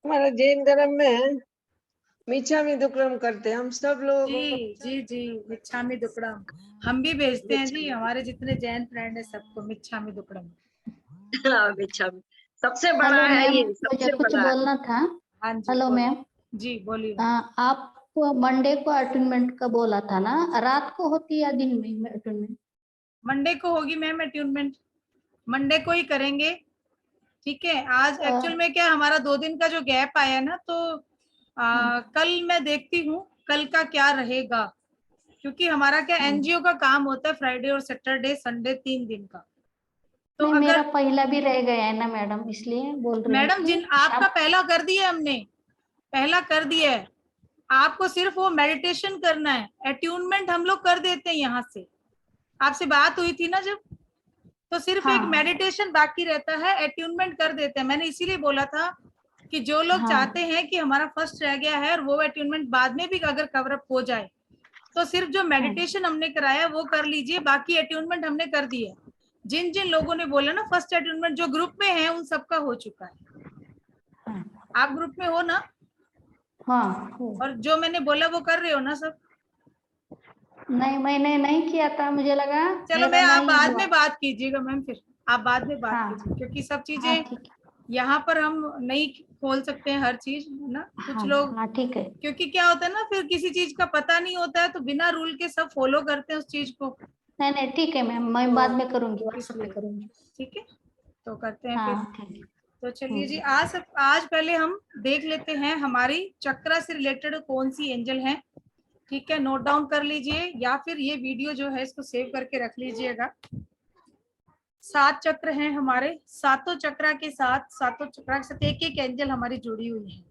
हमारा जैन धर्म में मिच्छामी दुक्कड़म करते हैं हम सब लोग। जी जी जी, मिच्छामी दुक्कड़म हम भी भेजते हैं जी, हमारे जितने जैन फ्रेंड है सबको मिच्छामी दुक्कड़म। हाँ, मिच्छामी सबसे बड़ा हेलो है, मैम, ये मुझे सबसे कुछ बड़ा है। बोलना था। हाँ जी हेलो बोलिए। मैम, जी बोलिए। आप मंडे को अटेंडमेंट का बोला था ना, रात को होती है या दिन में अटेंडमेंट? मंडे को होगी मैम अट्यूनमेंट, मंडे को ही करेंगे। ठीक है, आज एक्चुअल में क्या हमारा 2 दिन का जो गैप आया ना, तो कल मैं देखती हूँ कल का क्या रहेगा, क्योंकि हमारा क्या एनजीओ का काम होता है फ्राइडे और सैटरडे संडे 3 दिन का। तो नहीं, अगर मेरा पहला भी रह गया है ना मैडम, इसलिए बोल रही हूँ। मैडम जिन आपका पहला कर दिया हमने, पहला कर दिया है, आपको सिर्फ वो मेडिटेशन करना है, अट्यूनमेंट हम लोग कर देते हैं यहाँ से। आपसे बात हुई थी ना जब, तो सिर्फ एक हाँ मेडिटेशन बाकी रहता है, अट्यूनमेंट कर देते हैं। मैंने इसीलिए बोला था कि जो लोग हाँ चाहते हैं कि हमारा फर्स्ट रह गया है और वो अट्यूनमेंट बाद में भी अगर कवर अप हो जाए, तो सिर्फ जो मेडिटेशन हमने कराया वो कर लीजिए, बाकी अट्यूनमेंट हमने कर दिया। जिन जिन लोगों ने बोला ना फर्स्ट अट्यूनमेंट जो ग्रुप में है उन सबका हो चुका है। आप ग्रुप में हो ना? हाँ। और जो मैंने बोला वो कर रहे हो ना सब? नहीं, मैंने नहीं किया था, मुझे लगा चलो मेरा मैं, आप नहीं बाद हुआ। में बात कीजिएगा मैम, फिर आप बाद में बात हाँ कीजिए, क्योंकि सब हाँ चीजें ठीक यहाँ पर हम नहीं खोल सकते हैं हर चीज, है ना? है। कुछ हाँ लोग, हाँ ठीक है। क्योंकि क्या होता है ना, फिर किसी चीज का पता नहीं होता है तो बिना रूल के सब फॉलो करते हैं उस चीज को। नहीं नहीं ठीक है मैम, मैं बाद में तो करूँगी, व्हाट्सएप पे इसलिए करूँगी। ठीक है, तो करते हैं फिर। हाँ ठीक है। तो चलिए जी, आज पहले हम देख लेते हैं हमारी चक्रा से रिलेटेड कौन सी एंजल है। ठीक है, नोट डाउन कर लीजिए या फिर ये वीडियो जो है इसको सेव करके रख लीजिएगा। 7 चक्र हैं हमारे, सातों चक्रा के साथ एक एक एंजल हमारी जुड़ी हुई है।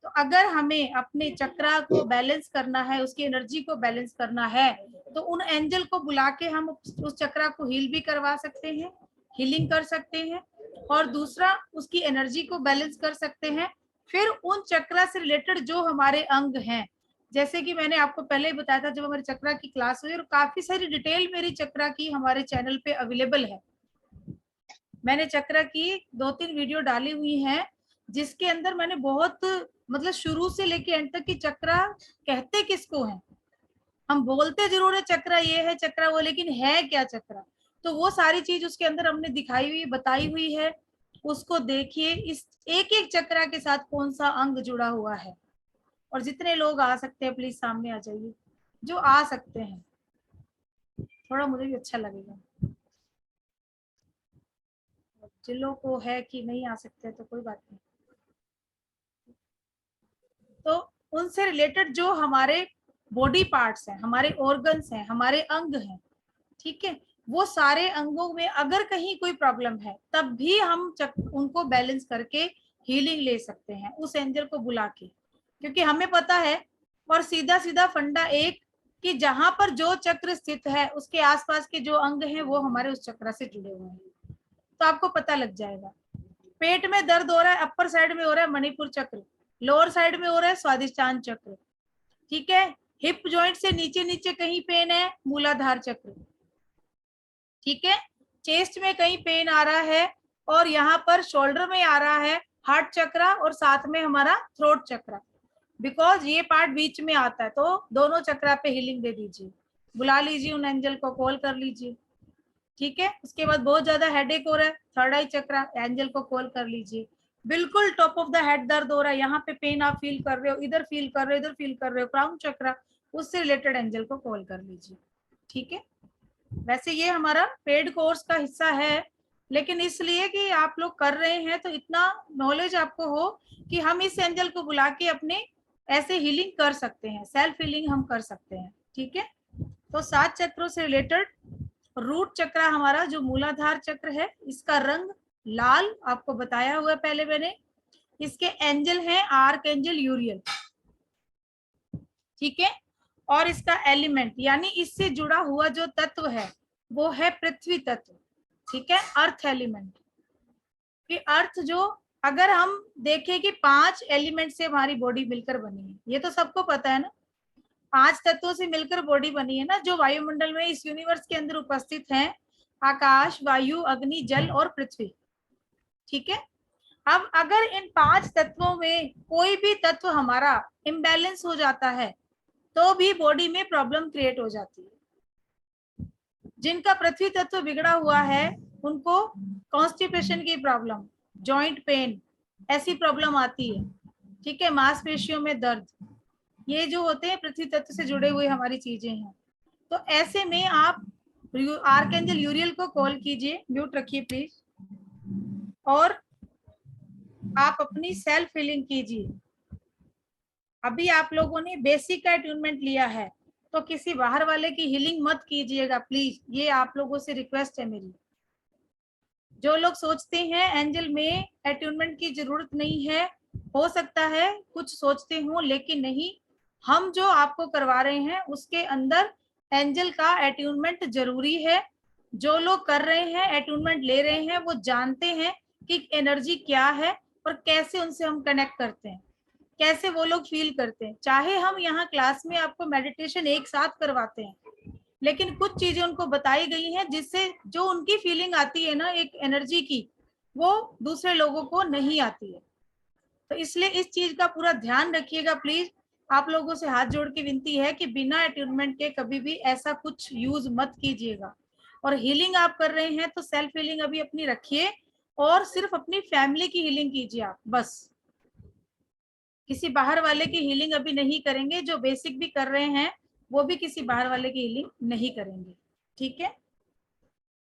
तो अगर हमें अपने चक्रा को बैलेंस करना है, उसकी एनर्जी को बैलेंस करना है, तो उन एंजल को बुला के हम उस चक्रा को हील भी करवा सकते हैं, हीलिंग कर सकते हैं, और दूसरा उसकी एनर्जी को बैलेंस कर सकते हैं। फिर उन चक्रा से रिलेटेड जो हमारे अंग हैं, जैसे कि मैंने आपको पहले ही बताया था जब हमारी चक्रा की क्लास हुई, और काफी सारी डिटेल मेरी चक्रा की हमारे चैनल पे अवेलेबल है। मैंने चक्र की 2-3 वीडियो डाली हुई हैं, जिसके अंदर मैंने बहुत, मतलब शुरू से लेके एंड तक की चक्र कहते किसको है, हम बोलते जरूर है चक्र ये है चक्र वो, लेकिन है क्या चक्र, तो वो सारी चीज उसके अंदर हमने दिखाई हुई बताई हुई है। उसको देखिए, इस एक एक चक्र के साथ कौन सा अंग जुड़ा हुआ है। और जितने लोग आ सकते हैं प्लीज सामने आ जाइए, जो आ सकते हैं, थोड़ा मुझे भी अच्छा लगेगा। जिन लोगों को है कि नहीं आ सकते तो कोई बात नहीं। तो उनसे रिलेटेड जो हमारे बॉडी पार्ट्स हैं, हमारे ऑर्गन्स हैं, हमारे अंग हैं, ठीक है, वो सारे अंगों में अगर कहीं कोई प्रॉब्लम है तब भी हम उनको बैलेंस करके हीलिंग ले सकते हैं उस एंजल को बुला के, क्योंकि हमें पता है, और सीधा सीधा फंडा एक, कि जहां पर जो चक्र स्थित है उसके आसपास के जो अंग हैं वो हमारे उस चक्र से जुड़े हुए हैं, तो आपको पता लग जाएगा। पेट में दर्द हो रहा है, अपर साइड में हो रहा है मणिपुर चक्र, लोअर साइड में हो रहा है स्वादिष्टान चक्र, ठीक है, हिप जॉइंट से नीचे नीचे कहीं पेन है मूलाधार चक्र, ठीक है, चेस्ट में कहीं पेन आ रहा है, और यहाँ पर शोल्डर में आ रहा है हार्ट चक्र, और साथ में हमारा थ्रोट चक्र, बिकॉज ये पार्ट बीच में आता है, तो दोनों चक्र पे हीलिंग दे दीजिए, बुला लीजिए उन एंजल को, कॉल कर लीजिए, ठीक है। उसके बाद बहुत ज्यादा हेडेक हो रहा है, थर्ड आई चक्र, एंजल को कॉल कर लीजिए। बिल्कुल टॉप ऑफ द हेड दर्द हो रहा है, यहाँ पे पेन आप फील कर रहे हो, इधर फील कर रहे हो, इधर फील कर रहे हो, क्राउन चक्र, उससे रिलेटेड एंजल को कॉल कर लीजिए, ठीक है। वैसे ये हमारा पेड कोर्स का हिस्सा है, लेकिन इसलिए कि आप लोग कर रहे हैं तो इतना नॉलेज आपको हो कि हम इस एंजल को बुला के अपने ऐसे हीलिंग कर सकते हैं, सेल्फ हीलिंग हम कर सकते हैं, ठीक है। तो 7 चक्रों से रिलेटेड रूट चक्र हमारा जो मूलाधार चक्र है, इसका रंग लाल आपको बताया हुआ है पहले मैंने। इसके एंजल हैं आर्क एंजल यूरियल, ठीक है। और इसका एलिमेंट यानी इससे जुड़ा हुआ जो तत्व है वो है पृथ्वी तत्व, ठीक है, अर्थ एलिमेंट। कि अर्थ जो, अगर हम देखें कि 5 एलिमेंट से हमारी बॉडी मिलकर बनी है, ये तो सबको पता है ना, 5 तत्वों से मिलकर बॉडी बनी है ना, जो वायुमंडल में इस यूनिवर्स के अंदर उपस्थित हैं, आकाश, वायु, अग्नि, जल और पृथ्वी, ठीक है। अब अगर इन 5 तत्वों में कोई भी तत्व हमारा इम्बैलेंस हो जाता है तो भी बॉडी में प्रॉब्लम क्रिएट हो जाती है। जिनका पृथ्वी तत्व बिगड़ा हुआ है उनको कॉन्स्टिपेशन की प्रॉब्लम, जॉइंट पेन, ऐसी प्रॉब्लम आती है। ठीक है, मांसपेशियों में दर्द, ये जो होते हैं पृथ्वी तत्व से जुड़े हुए हमारी चीजें हैं। तो ऐसे में आप आर्कएंजल यूरियल को कॉल कीजिए, म्यूट रखिए प्लीज, और आप अपनी सेल्फ हीलिंग कीजिए। अभी आप लोगों ने बेसिक का अट्यूनमेंट लिया है तो किसी बाहर वाले की हीलिंग मत कीजिएगा प्लीज, ये आप लोगों से रिक्वेस्ट है मेरी। जो लोग सोचते हैं एंजल में अट्यूनमेंट की जरूरत नहीं है, हो सकता है कुछ सोचते हो, लेकिन नहीं, हम जो आपको करवा रहे हैं उसके अंदर एंजल का अट्यूनमेंट जरूरी है। जो लोग कर रहे हैं, अट्यूनमेंट ले रहे हैं, वो जानते हैं कि एनर्जी क्या है और कैसे उनसे हम कनेक्ट करते हैं, कैसे वो लोग फील करते हैं। चाहे हम यहाँ क्लास में आपको मेडिटेशन एक साथ करवाते हैं, लेकिन कुछ चीजें उनको बताई गई हैं जिससे जो उनकी फीलिंग आती है ना एक एनर्जी की, वो दूसरे लोगों को नहीं आती है। तो इसलिए इस चीज का पूरा ध्यान रखिएगा प्लीज। आप लोगों से हाथ जोड़ के विनती है कि बिना अट्यूनमेंट के कभी भी ऐसा कुछ यूज मत कीजिएगा। और हीलिंग आप कर रहे हैं तो सेल्फ हीलिंग अभी अपनी रखिए और सिर्फ अपनी फैमिली की हीलिंग कीजिए आप, बस। किसी बाहर वाले की हीलिंग अभी नहीं करेंगे। जो बेसिक भी कर रहे हैं वो भी किसी बाहर वाले की हीलिंग नहीं करेंगे, ठीक है।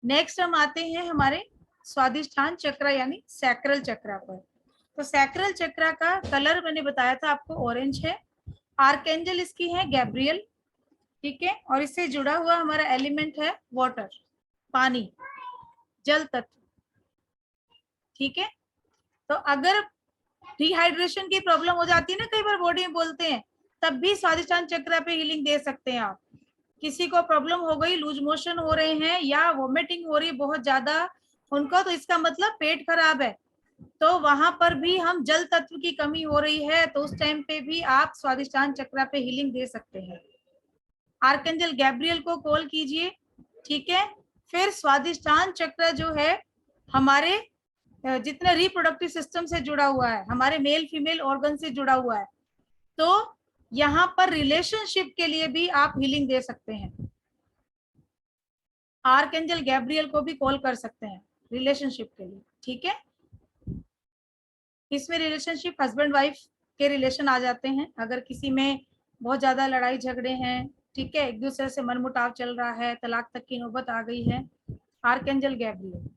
नेक्स्ट हम आते हैं हमारे स्वादिष्ठान चक्र यानी सैक्रल चक्र पर। तो सैक्रल चक्र का कलर मैंने बताया था आपको, ऑरेंज है। आर्कएंजल इसकी है गैब्रियल, ठीक है। और इससे जुड़ा हुआ हमारा एलिमेंट है वाटर, पानी, जल तत्व, ठीक है। तो अगर डिहाइड्रेशन की प्रॉब्लम हो जाती है ना, कई बार बॉडी में बोलते हैं, तब भी स्वादिष्ठान चक्र पे हीलिंग दे सकते हैं आप। किसी को प्रॉब्लम हो गई, लूज मोशन हो रहे हैं या वोमिटिंग हो रही है बहुत ज्यादा उनको, तो इसका मतलब पेट खराब है, तो वहां पर भी हम जल तत्व की कमी हो रही है, तो उस टाइम पे भी आप स्वादिष्ठान चक्र पे हीलिंग दे सकते हैं। आर्कएंजल गैब्रियल को कॉल कीजिए, ठीक है। फिर स्वादिष्ठान चक्र जो है हमारे जितने रिप्रोडक्टिव सिस्टम से जुड़ा हुआ है, हमारे मेल फीमेल ऑर्गन से जुड़ा हुआ है, तो यहाँ पर रिलेशनशिप के लिए भी आप हीलिंग दे सकते हैं। आर्कएंजल गैब्रियल को भी कॉल कर सकते हैं रिलेशनशिप के लिए, ठीक है। इसमें रिलेशनशिप हस्बैंड वाइफ के रिलेशन आ जाते हैं। अगर किसी में बहुत ज्यादा लड़ाई झगड़े हैं, ठीक है, एक दूसरे से मनमुटाव चल रहा है, तलाक तक की नौबत आ गई है, आर्कएंजल गैब्रियल,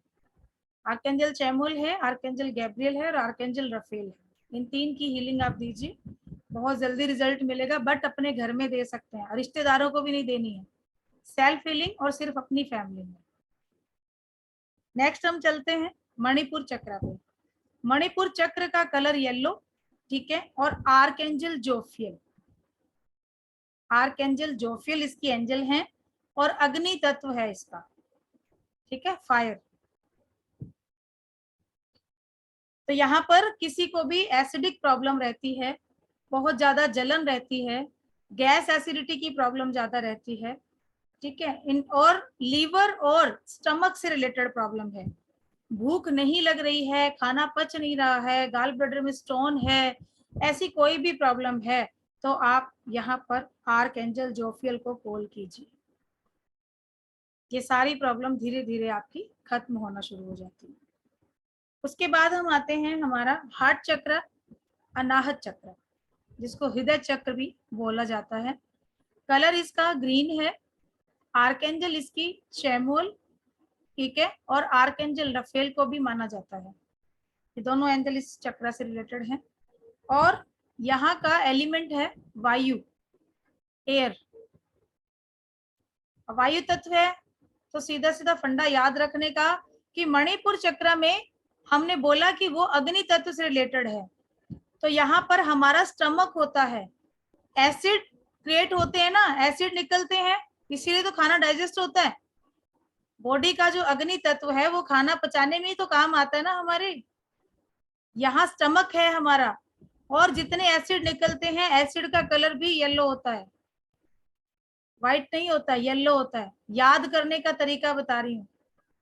आर्कएंजल चैमुल है, आर्कएंजल गैब्रियल है और आर्कएंजल रफेल है। इन 3 की हीलिंग आप दीजिए, बहुत जल्दी रिजल्ट मिलेगा। बट अपने घर में दे सकते हैं, रिश्तेदारों को भी नहीं देनी है, सेल्फ हीलिंग और सिर्फ अपनी फैमिली में। नेक्स्ट हम चलते हैं मणिपुर चक्र पे। मणिपुर चक्र का कलर येलो, ठीक है। और आर्कएंजल जोफियल, आर्कएंजल जोफियल इसकी एंजल है और अग्नि तत्व है इसका, ठीक है, फायर। तो यहाँ पर किसी को भी एसिडिक प्रॉब्लम रहती है, बहुत ज्यादा जलन रहती है, गैस एसिडिटी की प्रॉब्लम ज्यादा रहती है, ठीक है, इन और लीवर और स्टमक से रिलेटेड प्रॉब्लम है, भूख नहीं लग रही है, खाना पच नहीं रहा है, गाल ब्लैडर में स्टोन है, ऐसी कोई भी प्रॉब्लम है तो आप यहाँ पर आर्कएंजल जोफियल को कॉल कीजिए। ये सारी प्रॉब्लम धीरे धीरे आपकी खत्म होना शुरू हो जाती है। उसके बाद हम आते हैं हमारा हार्ट चक्र, अनाहत चक्र, जिसको हृदय चक्र भी बोला जाता है। कलर इसका ग्रीन है, आर्कएंजल इसकी चैमुल, ठीक है, और आर्कएंजल रफेल को भी माना जाता है। ये दोनों एंजल इस चक्र से रिलेटेड हैं। और यहाँ का एलिमेंट है वायु, एयर, वायु तत्व है। तो सीधा सीधा फंडा याद रखने का कि मणिपुर चक्र में हमने बोला कि वो अग्नि तत्व से रिलेटेड है, तो यहाँ पर हमारा स्टमक होता है, एसिड क्रिएट होते हैं ना, एसिड निकलते हैं, इसीलिए तो खाना डाइजेस्ट होता है। बॉडी का जो अग्नि तत्व है वो खाना पचाने में ही तो काम आता है ना हमारे। यहाँ स्टमक है हमारा, और जितने एसिड निकलते हैं, एसिड का कलर भी येलो होता है, व्हाइट नहीं होता, येलो होता है। याद करने का तरीका बता रही हूँ,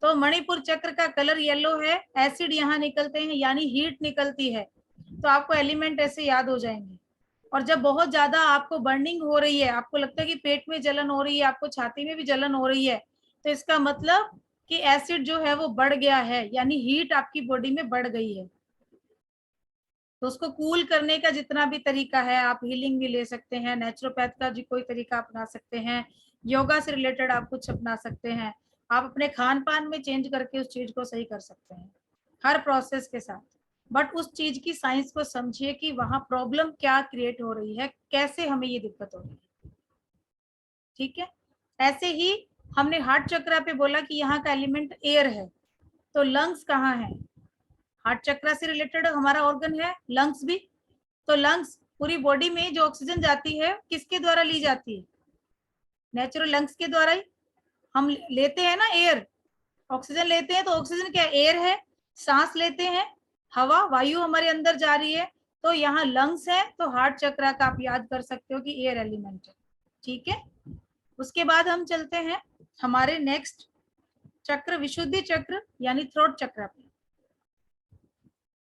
तो मणिपुर चक्र का कलर येलो है, एसिड यहाँ निकलते हैं यानी हीट निकलती है, तो आपको एलिमेंट ऐसे याद हो जाएंगे। और जब बहुत ज्यादा आपको बर्निंग हो रही है, आपको लगता है कि पेट में जलन हो रही है, आपको छाती में भी जलन हो रही है, तो इसका मतलब कि एसिड जो है वो बढ़ गया है, यानी हीट आपकी बॉडी में बढ़ गई है। तो उसको कूल करने का जितना भी तरीका है, आप हीलिंग भी ले सकते हैं, नेचुरोपैथ का जी कोई तरीका अपना सकते हैं, योगा से रिलेटेड आप कुछ अपना सकते हैं, आप अपने खान पान में चेंज करके उस चीज को सही कर सकते हैं, हर प्रोसेस के साथ। बट उस चीज की साइंस को समझिए कि वहां प्रॉब्लम क्या क्रिएट हो रही है, कैसे हमें ये दिक्कत हो रही है। ठीक है, ऐसे ही हमने हार्ट चक्रा पे बोला कि यहाँ का एलिमेंट एयर है, तो लंग्स कहाँ है? हार्ट चक्रा से रिलेटेड हमारा ऑर्गन है लंग्स भी। तो लंग्स पूरी बॉडी में जो ऑक्सीजन जाती है किसके द्वारा ली जाती है? नेचुरल लंग्स के द्वारा ही हम लेते हैं ना एयर, ऑक्सीजन लेते हैं, तो ऑक्सीजन क्या एयर है, सांस लेते हैं, हवा वायु हमारे अंदर जा रही है, तो यहाँ लंग्स है, तो हार्ट चक्रा का आप याद कर सकते हो कि एयर एलिमेंट है। ठीक है, उसके बाद हम चलते हैं हमारे नेक्स्ट चक्र, विशुद्धि चक्र यानी थ्रोट चक्र पे।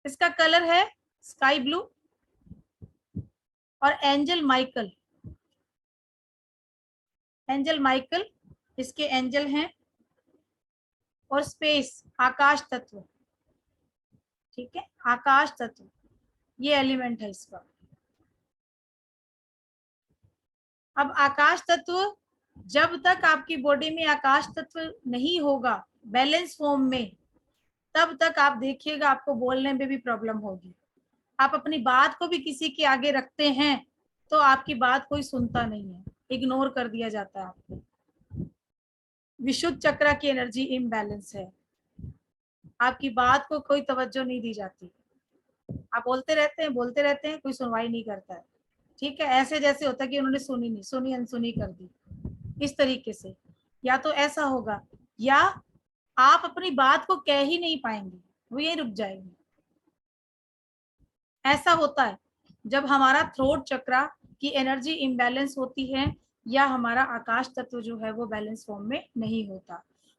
इसका कलर है स्काई ब्लू और एंजल माइकल, एंजल माइकल इसके एंजल हैं, और स्पेस आकाश तत्व। ठीक है, आकाश तत्व ये एलिमेंट है इसका। अब आकाश तत्व, जब तक आपकी बॉडी में आकाश तत्व नहीं होगा बैलेंस फॉर्म में, तब तक आप देखिएगा आपको बोलने में भी प्रॉब्लम होगी। आप अपनी बात को भी किसी के आगे रखते हैं तो आपकी बात कोई सुनता नहीं है, इग्नोर कर दिया जाता है आपको। विशुद्ध चक्र की एनर्जी इम्बैलेंस है, आपकी बात को कोई तवज्जो नहीं दी जाती, आप बोलते रहते हैं, कोई सुनवाई नहीं करता है। ठीक है, ऐसे जैसे होता है कि उन्होंने सुनी नहीं, सुनी अनसुनी कर दी, इस तरीके से। या तो ऐसा होगा, या आप अपनी बात को कह ही नहीं पाएंगे, वो यही रुक जाएगी। ऐसा होता है जब हमारा थ्रोट चक्रा की एनर्जी इम्बैलेंस होती है, या हमारा आकाश तत्व जो है वो बैलेंस फॉर्म में नहीं होता।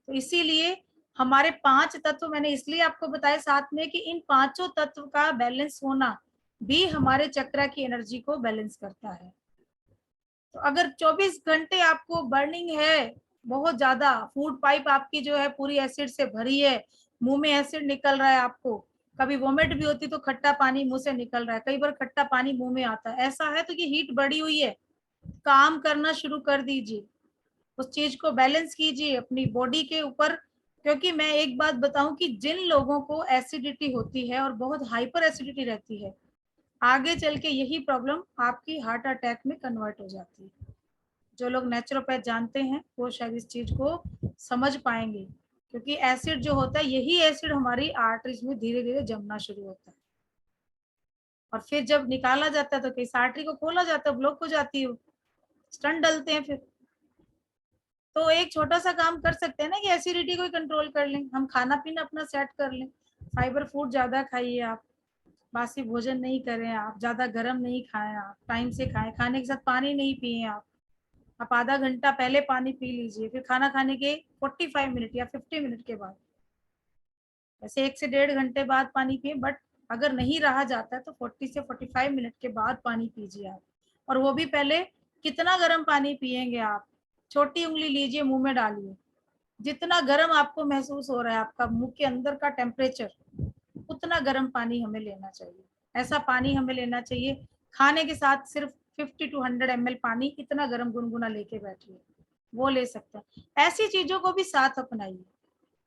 तो इसीलिए हमारे 5 तत्व मैंने इसलिए आपको बताया साथ में कि इन 5 तत्व का बैलेंस होना भी हमारे चक्रा की एनर्जी को बैलेंस करता है। तो अगर 24 घंटे आपको बर्निंग है बहुत ज्यादा, फूड पाइप आपकी जो है पूरी एसिड से भरी है, मुंह में एसिड निकल रहा है, आपको कभी वोमिट भी होती तो खट्टा पानी मुंह से निकल रहा है, कई बार खट्टा पानी मुंह में आता है, ऐसा है तो ये हीट बढ़ी हुई है, काम करना शुरू कर दीजिए, उस चीज को बैलेंस कीजिए अपनी बॉडी के ऊपर। क्योंकि मैं एक बात बताऊं कि जिन लोगों को एसिडिटी होती है और बहुत हाइपर एसिडिटी रहती है, आगे चल के यही प्रॉब्लम आपकी हार्ट अटैक में कन्वर्ट हो जाती है। जो लोग नेचुरोपैथ जानते हैं वो शायद इस चीज को समझ पाएंगे, क्योंकि एसिड जो होता है, यही एसिड हमारी आर्टरीज में धीरे धीरे जमना शुरू होता है, और फिर जब निकाला जाता है तो किस आर्टरी को खोला जाता है, ब्लॉक हो जाती है, स्टंट डलते हैं। फिर तो एक छोटा सा काम कर सकते हैं ना कि एसिडिटी को कंट्रोल कर लें, हम खाना पीना अपना सेट कर लें, फाइबर फूड ज्यादा खाइए, आप बासी भोजन नहीं करें, आप ज्यादा गर्म नहीं खाएं, आप टाइम से खाएं, खाने के साथ पानी नहीं पिए, आप आधा घंटा पहले पानी पी लीजिए, फिर खाना खाने के 45 मिनट या 50 मिनट के बाद, ऐसे 1 से 1.5 घंटे बाद पानी पिए। बट अगर नहीं रहा जाता है तो 40 से 45 मिनट के बाद पानी पीजिए आप, और वो भी पहले कितना गर्म पानी पिएंगे आप, छोटी उंगली लीजिए मुंह में डालिए, जितना गर्म आपको महसूस हो रहा है, आपका मुंह के अंदर का टेम्परेचर, उतना गर्म पानी हमें लेना चाहिए। ऐसा पानी हमें लेना चाहिए, खाने के साथ सिर्फ 50 to 100 ml पानी, इतना गर्म गुनगुना लेके बैठिए, वो ले सकते हैं। ऐसी चीजों को भी साथ अपनाइए,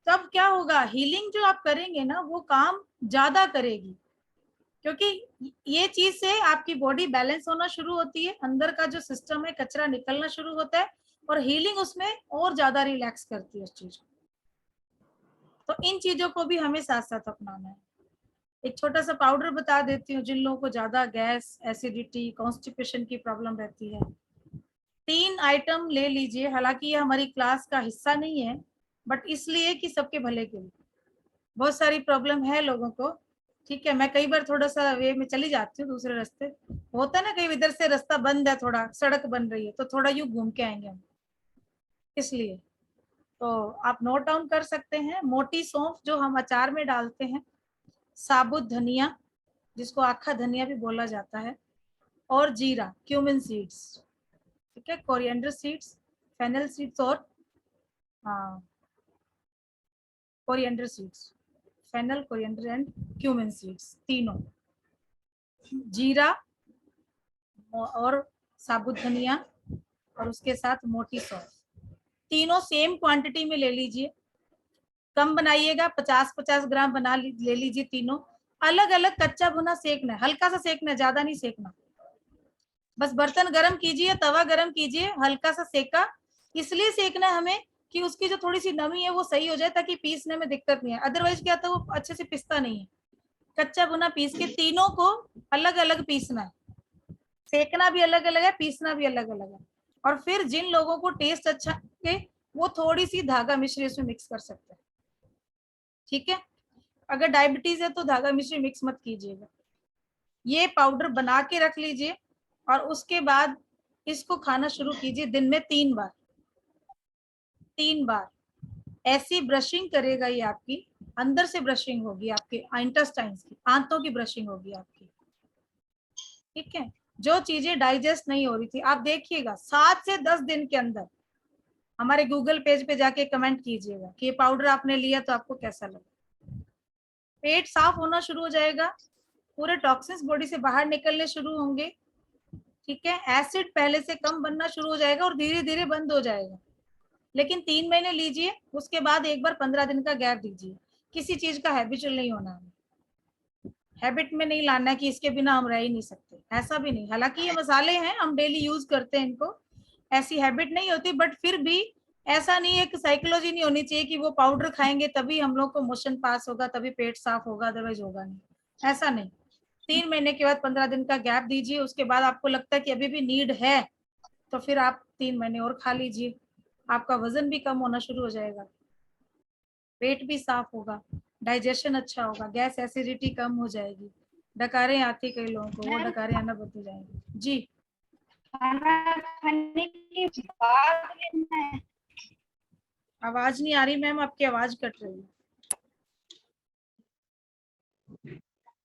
तब क्या होगा, हीलिंग जो आप करेंगे ना वो काम ज्यादा करेगी, क्योंकि ये चीज से आपकी बॉडी बैलेंस होना शुरू होती है, अंदर का जो सिस्टम है कचरा निकलना शुरू होता है, और हीलिंग उसमें और ज्यादा रिलैक्स करती है उस चीज को। तो इन चीजों को भी हमें साथ साथ अपनाना है। एक छोटा सा पाउडर बता देती हूँ, जिन लोगों को ज्यादा गैस, एसिडिटी, कॉन्स्टिपेशन की प्रॉब्लम रहती है, 3 आइटम ले लीजिए, हालांकि ये हमारी क्लास का हिस्सा नहीं है, बट इसलिए कि सबके भले के लिए, बहुत सारी प्रॉब्लम है लोगों को। ठीक है, मैं कई बार थोड़ा सा वे में चली जाती हूँ, दूसरे रास्ते होता है ना, कहीं इधर से रास्ता बंद है, थोड़ा सड़क बन रही है तो थोड़ा यूं घूम के आएंगे हम, इसलिए तो आप नोट डाउन कर सकते हैं। मोटी सौंफ जो हम अचार में डालते हैं, साबुत धनिया जिसको आखा धनिया भी बोला जाता है, और जीरा, क्यूमिन सीड्स, ठीक है, कोरिएंडर सीड्स, फेनल सीड्स और coriander seeds, fennel, coriander and cumin seeds, तीनों, जीरा और साबुत धनिया और उसके साथ मोटी सौंफ, तीनों सेम क्वांटिटी में ले लीजिए। कम बनाइएगा, 50-50 ग्राम बना ले लीजिए तीनों। अलग अलग कच्चा भुना सेकना है, हल्का सा सेकना है, ज्यादा नहीं सेकना। बस बर्तन गरम कीजिए, तवा गरम कीजिए, हल्का सा सेका। इसलिए सेकना है हमें कि उसकी जो थोड़ी सी नमी है वो सही हो जाए, ताकि पीसने में दिक्कत नहीं है। अदरवाइज क्या होता है, वो अच्छे से पिसता नहीं है। कच्चा भुना पीस के तीनों को अलग अलग पीसना है, सेकना भी अलग अलग है, पीसना भी अलग अलग है। और फिर जिन लोगों को टेस्ट अच्छा है वो थोड़ी सी धागा मिश्री इसमें मिक्स कर सकते हैं, ठीक है। अगर डायबिटीज है तो धागा मिश्री मिक्स मत कीजिएगा। ये पाउडर बना के रख लीजिए और उसके बाद इसको खाना शुरू कीजिए दिन में 3 बार। 3 बार ऐसी ब्रशिंग करेगा ये, आपकी अंदर से ब्रशिंग होगी, आपके इंटेस्टाइन्स की, आंतों की ब्रशिंग होगी आपकी, ठीक है। जो चीजें डाइजेस्ट नहीं हो रही थी, आप देखिएगा 7 से 10 दिन के अंदर हमारे गूगल पेज पे जाके कमेंट कीजिएगा कि ये पाउडर आपने लिया तो आपको कैसा लगा। पेट साफ होना शुरू हो जाएगा, पूरे टॉक्सिन्स बॉडी से बाहर निकलने शुरू होंगे, ठीक है। एसिड पहले से कम बनना शुरू हो जाएगा और धीरे धीरे बंद हो जाएगा। लेकिन 3 महीने लीजिए, उसके बाद एक बार 15 दिन का गैप दीजिए। किसी चीज का हैबिचुअल नहीं होना है, हैबिट में नहीं लाना कि इसके बिना हम रह ही नहीं सकते, ऐसा भी नहीं। हालांकि ये मसाले हैं, हम डेली यूज करते हैं इनको, ऐसी हैबिट नहीं होती, बट फिर भी ऐसा नहीं है कि साइकोलॉजी नहीं होनी चाहिए कि वो पाउडर खाएंगे तभी हम लोग को मोशन पास होगा, तभी पेट साफ होगा, अदरवाइज होगा नहीं, ऐसा नहीं। 3 महीने के बाद 15 दिन का गैप दीजिए, उसके बाद आपको लगता है कि अभी भी नीड है तो फिर आप 3 महीने और खा लीजिए। आपका वजन भी कम होना शुरू हो जाएगा, पेट भी साफ होगा, डाइजेशन अच्छा होगा, गैस एसिडिटी कम हो जाएगी। डकारें आती कई लोगों को, वो डकारें आना बंद हो जाएंगी। जी, खाना खाने के बाद लेना है? आवाज नहीं आ रही मैम, आपकी आवाज कट रही है।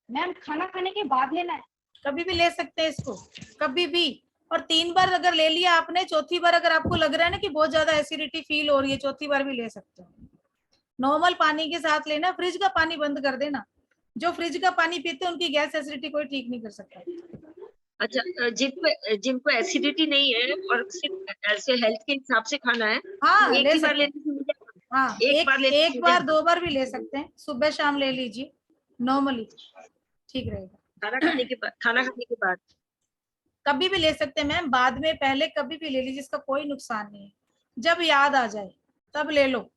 मैम खाना खाने के बाद लेना है? कभी भी ले सकते हैं इसको, कभी भी। और 3 बार अगर ले लिया आपने, चौथी बार अगर आपको लग रहा है ना कि बहुत ज्यादा एसिडिटी फील हो रही है, चौथी बार भी ले सकते हो। नॉर्मल पानी के साथ लेना, फ्रिज का पानी बंद कर देना। जो फ्रिज का पानी पीते हैं उनकी गैस एसिडिटी कोई ठीक नहीं कर सकता। अच्छा, जिनको एसिडिटी नहीं है और सिर्फ ऐसे हेल्थ के हिसाब से खाना है, हाँ, एक ले ही बार सकते हैं। लेने से मिल जाएगा? हाँ, एक बार 2 बार भी ले सकते हैं, सुबह शाम ले लीजिए, नॉर्मली ठीक रहेगा। खाना खाने के बाद कभी भी ले सकते हैं मैम, बाद में, पहले कभी भी ले लीजिए, इसका कोई नुकसान नहीं है। जब याद आ जाए तब ले लो,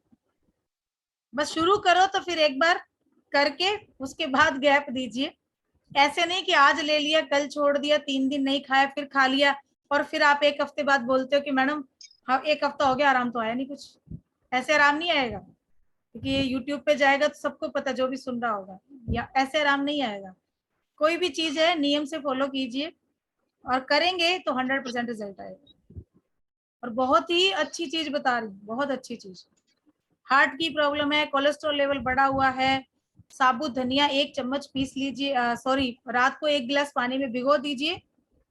बस शुरू करो तो फिर एक बार करके उसके बाद गैप दीजिए। ऐसे नहीं कि आज ले लिया कल छोड़ दिया, 3 दिन नहीं खाया फिर खा लिया और फिर आप 1 हफ्ते बाद बोलते हो कि मैडम हाँ 1 हफ्ता हो गया आराम तो आया नहीं कुछ। ऐसे आराम नहीं आएगा, क्योंकि ये यूट्यूब पे जाएगा तो सबको पता, जो भी सुन रहा होगा, या ऐसे आराम नहीं आएगा। कोई भी चीज है नियम से फॉलो कीजिए और करेंगे तो 100% रिजल्ट आएगा। और बहुत ही अच्छी चीज बता रही हूँ, बहुत अच्छी चीज। हार्ट की प्रॉब्लम है, कोलेस्ट्रॉल लेवल बढ़ा हुआ है, साबुत धनिया 1 चम्मच पीस लीजिए, सॉरी रात को 1 गिलास पानी में भिगो दीजिए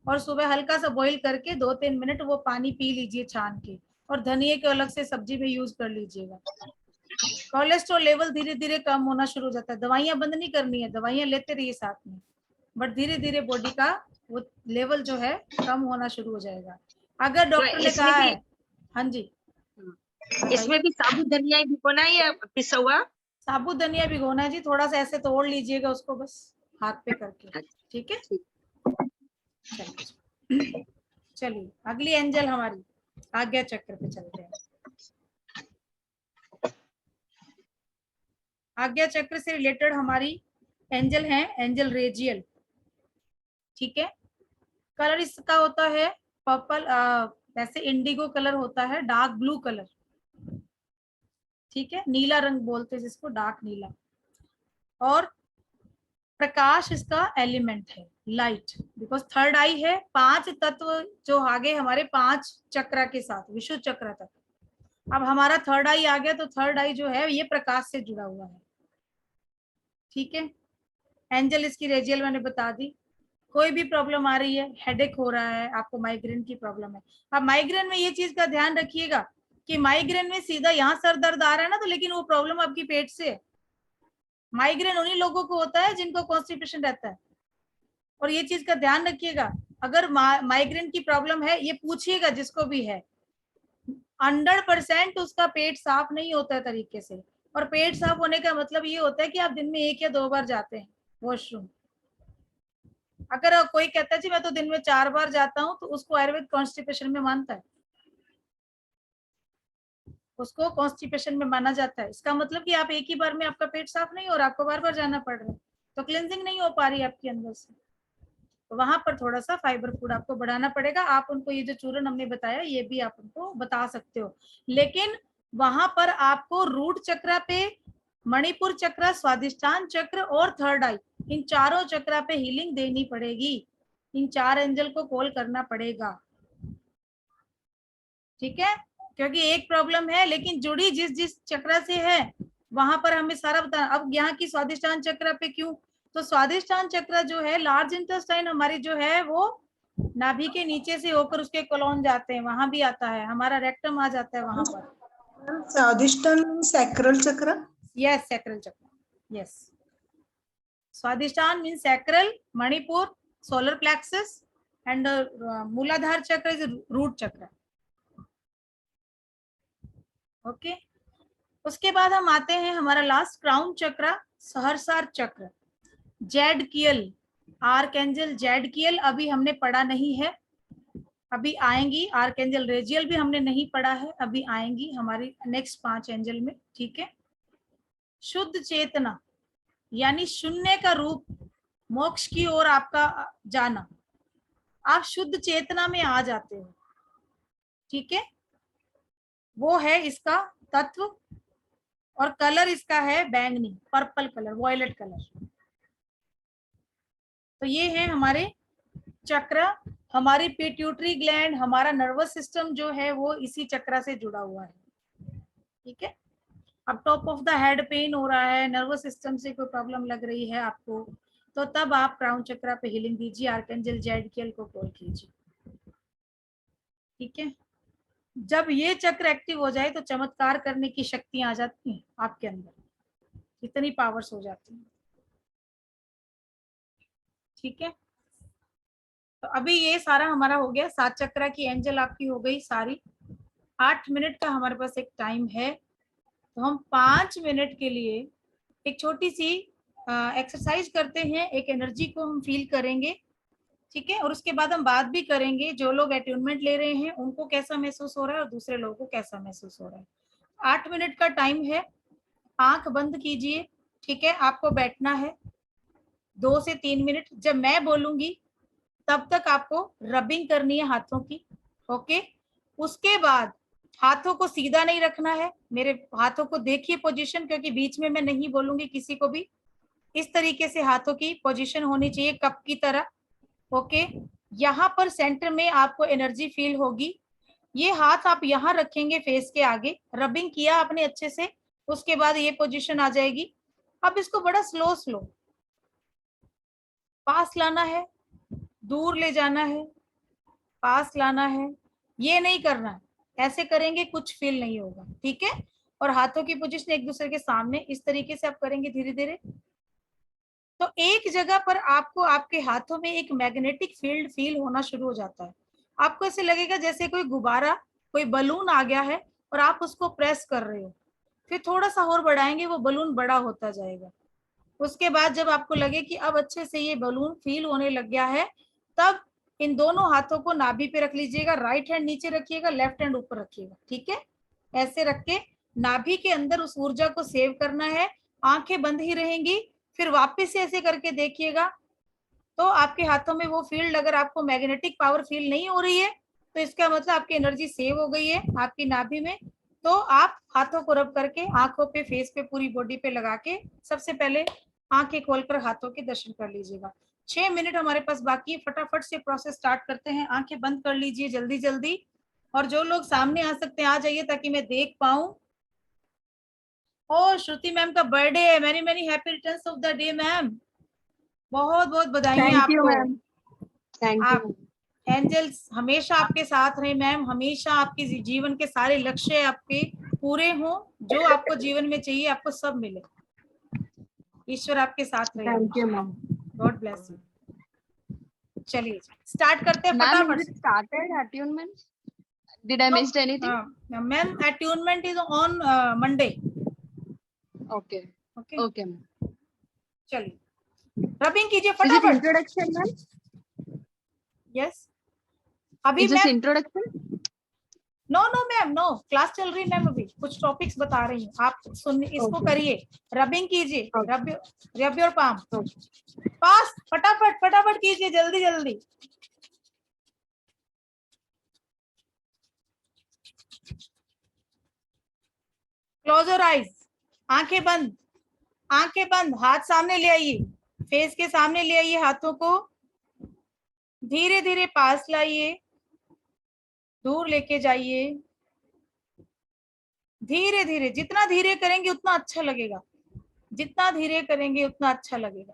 और सुबह हल्का सा बॉईल करके 2-3 मिनट वो पानी पी लीजिए छान के, और धनिया के अलग से सब्जी में यूज कर लीजिएगा। कोलेस्ट्रॉल लेवल धीरे धीरे कम होना शुरू हो जाता है। दवाइयां बंद नहीं करनी है, दवाइयां लेते रहिए साथ में, बट धीरे धीरे बॉडी का वो लेवल जो है कम होना शुरू हो जाएगा। अगर डॉक्टर ने कहा है, हाँ जी, इसमें भी साबुत धनिया ही भिगोना है या पिसा हुआ? साबुत धनिया भिगोना है जी, थोड़ा सा ऐसे तोड़ लीजिएगा उसको बस हाथ पे करके, ठीक है। चलिए अगली एंजल हमारी आज्ञा चक्र पे चलते हैं। आज्ञा चक्र से रिलेटेड हमारी एंजल है एंजल रेजियल, ठीक है। कलर इसका होता है पर्पल, वैसे इंडिगो कलर होता है, डार्क ब्लू कलर, ठीक है, नीला रंग बोलते हैं जिसको, डार्क नीला। और प्रकाश इसका एलिमेंट है, लाइट, बिकॉज 3rd आई है। 5 तत्व जो आगे हमारे 5 चक्र के साथ, विशुद्ध चक्र तक, अब हमारा थर्ड आई आ गया, तो थर्ड आई जो है ये प्रकाश से जुड़ा हुआ है, ठीक है। एंजल इसकी रेजियल मैंने बता दी। कोई भी प्रॉब्लम आ रही है, हेडेक हो रहा है, आपको माइग्रेन की प्रॉब्लम है। अब माइग्रेन में ये चीज का ध्यान रखिएगा कि माइग्रेन में सीधा यहाँ सर दर्द आ रहा है ना, तो लेकिन वो प्रॉब्लम आपकी पेट से है। माइग्रेन उन्हीं लोगों को होता है जिनको कॉन्स्टिपेशन रहता है, और ये चीज का ध्यान रखिएगा। अगर माइग्रेन की प्रॉब्लम है, ये पूछिएगा जिसको भी है, 100% उसका पेट साफ नहीं होता है तरीके से। और पेट साफ होने का मतलब ये होता है कि आप दिन में 1 या 2 बार जाते हैं वॉशरूम। अगर कोई कहता है जी मैं तो दिन में 4 बार जाता हूँ, तो उसको आयुर्वेद कॉन्स्टिपेशन में मानता है, उसको कॉन्स्टिपेशन में माना जाता है। इसका मतलब कि आप एक ही बार में आपका पेट साफ नहीं हो रहा, आपको बार बार जाना पड़ रहा है, तो क्लिनजिंग नहीं हो पा रही आपके अंदर से। तो वहां पर थोड़ा सा फाइबर फूड आपको बढ़ाना पड़ेगा। आप उनको ये जो चूरन हमने बताया, ये भी आप उनको बता सकते हो, लेकिन वहां पर आपको रूट चक्र पे, मणिपुर चक्र, स्वादिष्टान चक्र और थर्ड आई, इन चारों चक्र पे हीलिंग देनी पड़ेगी। इन 4 एंजल को कॉल करना पड़ेगा, ठीक है। क्योंकि एक प्रॉब्लम है, लेकिन जुड़ी जिस जिस चक्र से है वहां पर हमें सारा बताना। अब यहाँ की स्वादिष्टान चक्र पे क्यों, तो स्वादिष्टान चक्र जो है, लार्ज इंटेस्टाइन हमारी जो है वो नाभि के नीचे से होकर उसके कोलोन जाते हैं, वहां भी आता है, हमारा रेक्टम आ जाता है वहां पर। स्वादिष्टान सैक्रल चक्र, यस सैक्रल चक्र, yes. Swadhisthana means sacral, Manipur, solar plexus and मूलाधार चक्र इज रूट चक्र, ओके। उसके बाद हम आते हैं हमारा लास्ट क्राउन चक्र, सहरसार चक्र, जेडकियल, आर्कएंजल जेडकियल अभी हमने पढ़ा नहीं है, अभी आएंगी। आर्कएंजल रेजियल भी हमने नहीं पढ़ा है, अभी आएंगी हमारी नेक्स्ट 5 एंजल में, ठीक है। शुद्ध चेतना यानी शून्य का रूप, मोक्ष की ओर आपका जाना, आप शुद्ध चेतना में आ जाते हो, ठीक है। वो है इसका तत्व, और कलर इसका है बैंगनी, पर्पल कलर, वॉयलेट कलर। तो ये है हमारे चक्र। हमारी पिट्यूटरी ग्लैंड, हमारा नर्वस सिस्टम जो है वो इसी चक्र से जुड़ा हुआ है, ठीक है। अब top of the head pen हो रहा है, नर्वस सिस्टम से कोई प्रॉब्लम लग रही है आपको, तो तब आप क्राउन चक्र पे हीलिंग दीजिए, आर्कएंजल जेडकियल को कॉल कीजिए, ठीक है। जब ये चक्र एक्टिव हो जाए तो चमत्कार करने की शक्तियां आ जाती हैं आपके अंदर, इतनी पावर्स हो जाती हैं, ठीक है। तो अभी ये सारा हमारा हो गया, 7 चक्र की एंजल आपकी हो गई सारी। 8 मिनट का हमारे पास एक टाइम है, तो हम 5 मिनट के लिए एक छोटी सी एक्सरसाइज करते हैं, एक एनर्जी को हम फील करेंगे, ठीक है। और उसके बाद हम बात भी करेंगे, जो लोग अट्यूनमेंट ले रहे हैं उनको कैसा महसूस हो रहा है और दूसरे लोगों को कैसा महसूस हो रहा है। 8 मिनट का टाइम है, आंख बंद कीजिए, ठीक है। आपको बैठना है 2 से 3 मिनट, जब मैं बोलूंगी तब तक आपको रबिंग करनी है हाथों की, ओके। उसके बाद हाथों को सीधा नहीं रखना है, मेरे हाथों को देखिए पोजीशन, क्योंकि बीच में मैं नहीं बोलूंगी किसी को भी। इस तरीके से हाथों की पोजीशन होनी चाहिए कप की तरह, ओके। यहाँ पर सेंटर में आपको एनर्जी फील होगी। ये हाथ आप यहाँ रखेंगे फेस के आगे, रबिंग किया आपने अच्छे से, उसके बाद ये पोजीशन आ जाएगी। अब इसको बड़ा स्लो स्लो पास लाना है, दूर ले जाना है, पास लाना है, ये नहीं करना है, ऐसे करेंगे कुछ फील नहीं होगा, ठीक है। और हाथों की पोजीशन एक दूसरे के सामने, इस तरीके से आप करेंगे धीरे धीरे। तो एक जगह पर आपको आपके हाथों में एक मैग्नेटिक फील्ड फील होना शुरू हो जाता है। आपको ऐसे लगेगा जैसे कोई गुब्बारा, कोई बलून आ गया है और आप उसको प्रेस कर रहे हो, फिर थोड़ा सा और बढ़ाएंगे, वो बलून बड़ा होता जाएगा। उसके बाद जब आपको लगे कि अब अच्छे से ये बलून फील होने लग गया है, तब इन दोनों हाथों को नाभि पे रख लीजिएगा, राइट हैंड नीचे रखिएगा, लेफ्ट हैंड ऊपर रखिएगा, ठीक है। ऐसे रख के नाभि के अंदर उस ऊर्जा को सेव करना है, आंखें बंद ही रहेंगी। फिर वापस से ऐसे करके देखिएगा, तो आपके हाथों में वो फील्ड, अगर आपको मैग्नेटिक पावर फील नहीं हो रही है तो इसका मतलब आपकी एनर्जी सेव हो गई है आपकी नाभि में। तो आप हाथों को रब करके आंखों पे, फेस पे, पूरी बॉडी पे लगा के सबसे पहले आंखें खोलकर हाथों के दर्शन कर लीजिएगा। 6 मिनट हमारे पास बाकी है, फटाफट से प्रोसेस स्टार्ट करते हैं। आंखें बंद कर लीजिए जल्दी जल्दी, और जो लोग सामने आ सकते हैं आ जाइए ताकि मैं देख पाऊं। ओ श्रुति मैम का बर्थडे है, many many happy returns of the day ma'am, बहुत बहुत बधाई आपको। थैंक आप यू। एंजल्स हमेशा आपके साथ रहे मैम, हमेशा आपके जीवन के सारे लक्ष्य आपके पूरे हों, जो आपको जीवन में चाहिए आपको सब मिले। ईश्वर आपके साथ रहे। Thank you ma'am. God bless you. चलिए स्टार्ट करते हैं Ma'am, फटाफट is it started attunement? Did I missed anything? Ma'am attunement is on Monday. Okay. Okay Okay, ma'am. चलिए रबिंग कीजिए Is it फटाफट। introduction, ma'am? यस अभी Is this ma'am introduction? No no ma'am no, class चल रही है ma'am, अभी कुछ topics बता रही हूँ, आप सुन इसको Okay. करिए, रबिंग कीजिए, Okay. रब योर पाम, पास फटाफट फटाफट कीजिए, जल्दी जल्दी। क्लोज योर आईज, आंखें बंद, आंखें बंद, हाथ सामने ले आइए, फेस के सामने ले आइए, हाथों को धीरे धीरे पास लाइए, दूर लेके जाइए, धीरे धीरे, जितना धीरे करेंगे उतना अच्छा लगेगा, जितना धीरे करेंगे उतना अच्छा लगेगा।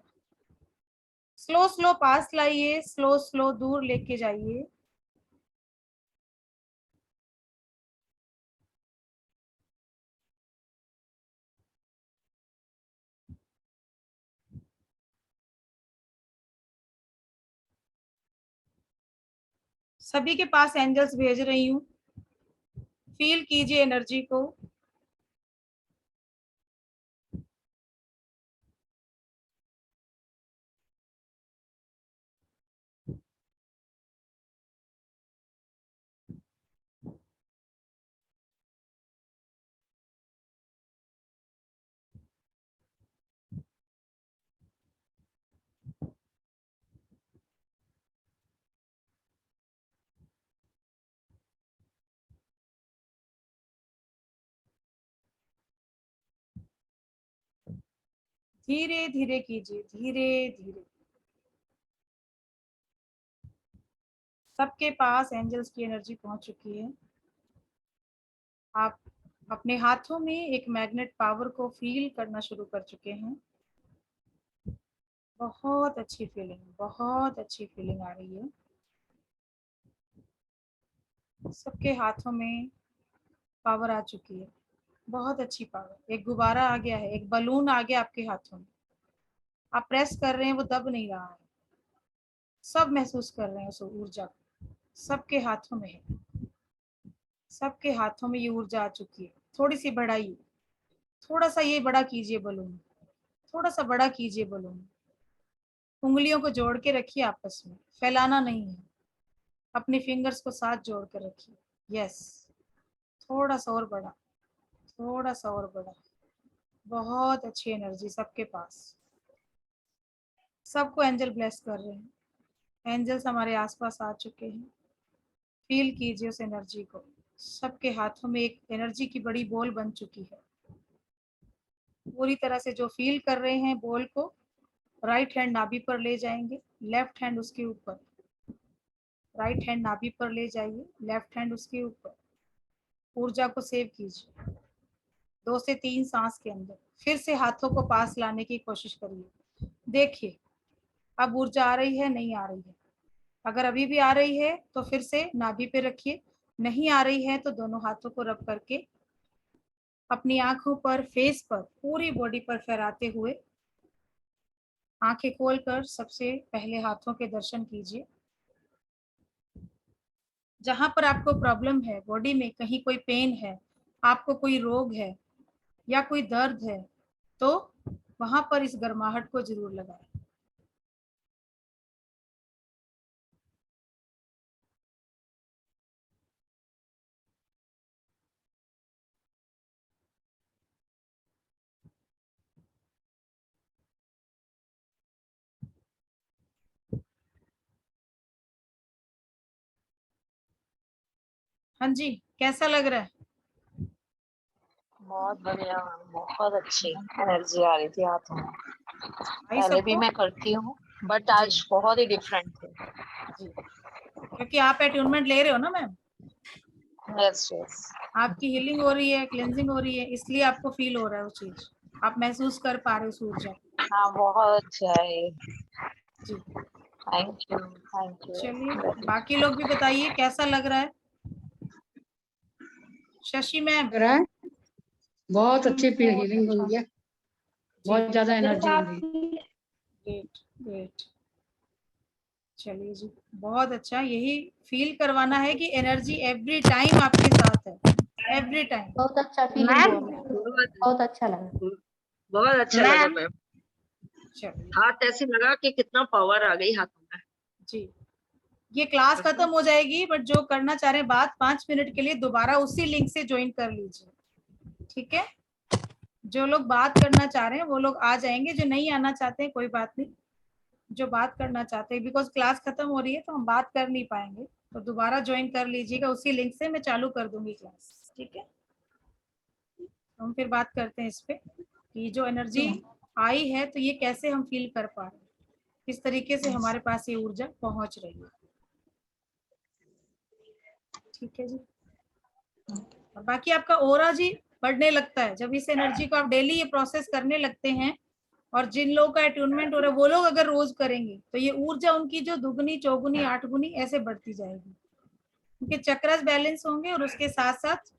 स्लो स्लो पास लाइए, स्लो स्लो दूर लेके जाइए। सभी के पास एंजल्स भेज रही हूँ, फील कीजिए एनर्जी को। धीरे धीरे कीजिए, धीरे धीरे। सबके पास एंजल्स की एनर्जी पहुंच चुकी है। आप अपने हाथों में एक मैग्नेट पावर को फील करना शुरू कर चुके हैं। बहुत अच्छी फीलिंग, बहुत अच्छी फीलिंग आ रही है। सबके हाथों में पावर आ चुकी है, बहुत अच्छी पावर। एक गुब्बारा आ गया है, एक बलून आ गया आपके हाथों में, आप प्रेस कर रहे हैं, वो दब नहीं रहा है, सब महसूस कर रहे हैं उस ऊर्जा को, सबके हाथों में है, सबके हाथों में ये ऊर्जा आ चुकी है। थोड़ी सी बढ़ाइए, थोड़ा सा ये बड़ा कीजिए बलून, थोड़ा सा बड़ा कीजिए बलून। उंगलियों को जोड़ के रखिए आपस में, फैलाना नहीं है, अपने फिंगर्स को साथ जोड़ कर रखिए। यस, थोड़ा सा और बड़ा, थोड़ा सा और बड़ा। बहुत अच्छी एनर्जी सबके पास, सबको एंजल ब्लेस कर रहे हैं। एंजल्स हमारे आसपास आ चुके हैं, फील कीजिए उस एनर्जी को। सबके हाथों में एक एनर्जी की बड़ी बॉल बन चुकी है। पूरी तरह से जो फील कर रहे हैं बॉल को, राइट हैंड नाभि पर ले जाएंगे, लेफ्ट हैंड उसके ऊपर, राइट हैंड नाभि पर ले जाइए, लेफ्ट हैंड उसके ऊपर। ऊर्जा को सेव कीजिए 2 से 3 सांस के अंदर। फिर से हाथों को पास लाने की कोशिश करिए, देखिए अब ऊर्जा आ रही है, नहीं आ रही है। अगर अभी भी आ रही है तो फिर से नाभि पे रखिए, नहीं आ रही है तो दोनों हाथों को रब करके अपनी आंखों पर, फेस पर, पूरी बॉडी पर फहराते हुए आंखें खोलकर सबसे पहले हाथों के दर्शन कीजिए। जहां पर आपको प्रॉब्लम है बॉडी में, कहीं कोई पेन है, आपको कोई रोग है या कोई दर्द है, तो वहां पर इस गर्माहट को जरूर लगाएं। हाँ जी, कैसा लग रहा है? बहुत बढ़िया, बहुत अच्छी एनर्जी आ रही थी हाथों में। भाई पहले भी सबको मैं करती हूँ बट आज बहुत ही डिफरेंट थे। जी, क्योंकि आप अट्यूनमेंट ले रहे हो ना मैम, Yes, yes. आपकी हीलिंग हो रही है, क्लेंजिंग हो रही है, इसलिए आपको फील हो रहा है वो चीज, आप महसूस कर पा रहे हो उस ऊर्जा को। हाँ, बहुत अच्छा है ये। जी थैंक यू, थैंक यू। चलिए, बाकी लोग भी बताइए कैसा लग रहा है। शशि मैम। लग रहा है बहुत अच्छी हीलिंग हुई है, बहुत ज्यादा एनर्जी हो रही है। ग्रेट ग्रेट, चलिए जी बहुत अच्छा। यही फील करवाना है कि एनर्जी एवरी टाइम आपके साथ है, एवरी टाइम। बहुत अच्छा फीलिंग हो रहा है, बहुत अच्छा लगा। बहुत अच्छा लगा मैम। चलिए हाथ ऐसे लगा कि कितना पावर आ गई हाथों में। जी, ये क्लास खत्म हो जाएगी, बट जो करना चाह रहे हैं बात 5 मिनट के लिए दोबारा उसी लिंक से ज्वाइन कर लीजिए, ठीक है। जो लोग बात करना चाह रहे हैं वो लोग आ जाएंगे, जो नहीं आना चाहते हैं कोई बात नहीं। जो बात करना चाहते हैं, बिकॉज क्लास खत्म हो रही है तो हम बात कर नहीं पाएंगे, तो दोबारा ज्वाइन कर लीजिएगा, उसी लिंक से मैं चालू कर दूंगी क्लास, ठीक है। हम फिर बात करते हैं इस पे कि जो एनर्जी आई है तो ये कैसे हम फील कर पा रहे हैं, किस तरीके से हमारे पास ये ऊर्जा पहुंच रही है, ठीक है जी। और बाकी आपका ओरा जी बढ़ने लगता है जब इस एनर्जी को आप डेली ये प्रोसेस करने लगते हैं, और जिन लोगों का अट्यूनमेंट हो रहा है वो लोग अगर रोज करेंगे तो ये ऊर्जा उनकी जो दुगनी चौगुनी 8 गुनी ऐसे बढ़ती जाएगी, उनके चक्रस बैलेंस होंगे और उसके साथ साथ